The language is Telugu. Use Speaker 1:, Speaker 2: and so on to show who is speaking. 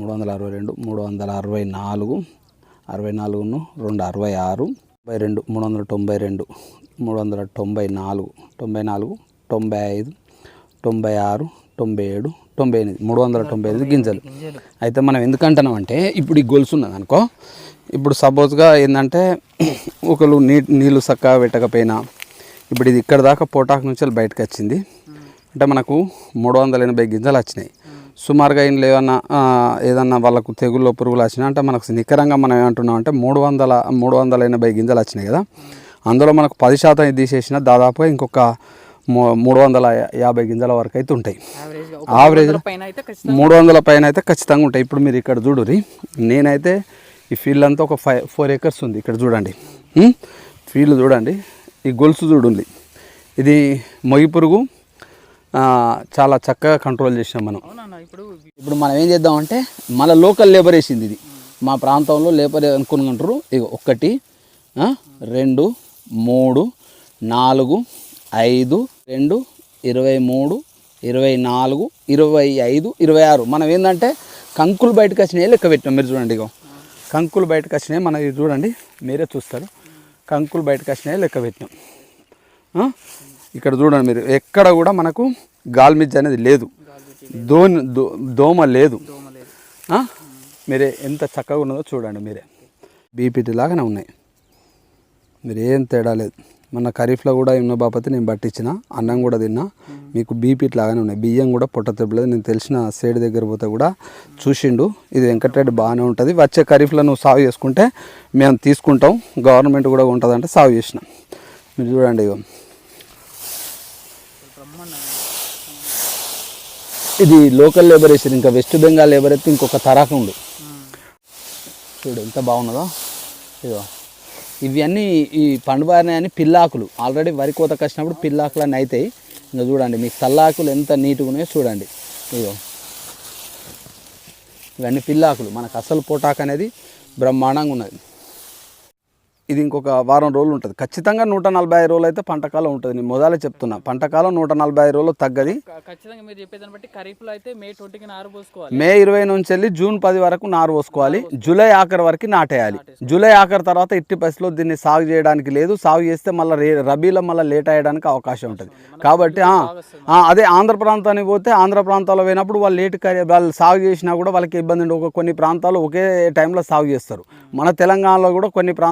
Speaker 1: 362, 364, 64ను 2 66, 62, 392, 394, 94, 95, 96, 97, 98, 398 గింజలు. అయితే మనం ఎందుకంటున్నాం అంటే ఇప్పుడు ఈ గొలుసు ఉన్నది అనుకో, ఇప్పుడు సపోజ్గా ఏంటంటే ఒకరు నీళ్ళు చక్కగా పెట్టకపోయినా, ఇప్పుడు ఇది ఇక్కడ దాకా పోటాకు నుంచి బయటకు వచ్చింది అంటే మనకు 380 గింజలు వచ్చినాయి. సుమారుగా ఇంట్లో ఏదన్నా వాళ్ళకు తెగుళ్ళు పురుగులు వచ్చినా అంటే మనకు నికరంగా మనం ఏమంటున్నాం అంటే 380 గింజలు వచ్చినాయి కదా, అందులో మనకు 10% తీసేసిన దాదాపుగా ఇంకొక 350 గింజల వరకు అయితే ఉంటాయి. యావరేజ్ 300 పైన అయితే ఖచ్చితంగా ఉంటాయి. ఇప్పుడు మీరు ఇక్కడ చూడురి, నేనైతే ఈ ఫీల్డ్ అంతా ఒక 4 acres ఉంది. ఇక్కడ చూడండి, ఫీల్డ్ చూడండి, ఈ గొలుసు చూడండి, ఇది మొగి పురుగు చాలా చక్కగా కంట్రోల్ చేసినాం మనం. ఇప్పుడు మనం ఏం చేద్దామంటే మన లోకల్ లేబర్ వేసింది ఇది, మా ప్రాంతంలో లేబర్ అనుకుంటారు. ఇక 1 2 3 4 5 2 23 24 25 26 మనం ఏంటంటే కంకులు బయటకు వచ్చినాయి లెక్క పెట్టినాం. మీరు చూడండి, ఇగో కంకులు బయటకు వచ్చినాయి, మన ఇది చూడండి, మీరే చూస్తారు, కంకులు బయటకు వచ్చినాయి లెక్క పెట్టినాం. ఇక్కడ చూడండి మీరు, ఎక్కడ కూడా మనకు గాల్మిజ్ అనేది లేదు, దోమ లేదు. మీరే ఎంత చక్కగా ఉన్నదో చూడండి, మీరే బీపీటీ లాగానే ఉన్నాయి, మీరు ఏం తేడా లేదు. మన ఖరీఫ్లో కూడా ఎన్నో బాపతి నేను పట్టించిన, అన్నం కూడా తిన్నా, మీకు బీపీటీ లాగానే ఉన్నాయి. బియ్యం కూడా పొట్ట తెప్పలేదు. నేను తెలిసిన సైడ్ దగ్గర పోతే కూడా చూసిండు, ఇది వెంకటరెడ్డి బాగానే ఉంటుంది, వచ్చే ఖరీఫ్లో నువ్వు సాగు చేసుకుంటే మేము తీసుకుంటాం, గవర్నమెంట్ కూడా ఉంటుందంటే సాగు చేసినాం. మీరు చూడండి, ఇది లోకల్ లేబర్ వేసారు, ఇంకా వెస్ట్ బెంగాల్ లేబర్ అయితే ఇంకొక తరాకు ఉండు. చూడు ఎంత బాగున్నదో. ఇదో ఇవన్నీ ఈ పండుబారినాయని పిల్లాకులు, ఆల్రెడీ వరి కోత కచ్చినప్పుడు పిల్లాకులు అన్నీ అవుతాయి. ఇంకా చూడండి మీకు తల్లాకులు ఎంత నీట్గా ఉన్నాయో చూడండి. ఇదో ఇవన్నీ పిల్లాకులు, మనకు అసలు పోటాకు అనేది బ్రహ్మాండంగా ఉన్నది. ఇది ఇంకొక వారం రోజులు ఉంటుంది ఖచ్చితంగా. 145 రోజులు అయితే పంటకాలం ఉంటుంది. నేను మొదలే చెప్తున్నా, పంటకాలం 145 రోజులు తగ్గది. మే 20 నుంచి వెళ్ళి జూన్ 10 వరకు నారు పోసుకోవాలి. జూలై ఆఖరి వరకు నాటేయాలి. జూలై ఆఖరి తర్వాత ఎట్టి పరిస్థితిలో దీన్ని సాగు చేయడానికి లేదు. సాగు చేస్తే మళ్ళీ రబీలో మళ్ళీ లేట్ అయ్యడానికి అవకాశం ఉంటుంది. కాబట్టి అదే ఆంధ్ర ప్రాంతానికి పోతే, ఆంధ్ర ప్రాంతాల్లో పోయినప్పుడు వాళ్ళు వాళ్ళు సాగు చేసినా కూడా వాళ్ళకి ఇబ్బంది ఉండదు. కొన్ని ప్రాంతాలు ఒకే టైంలో సాగు చేస్తారు. మన తెలంగాణలో కూడా కొన్ని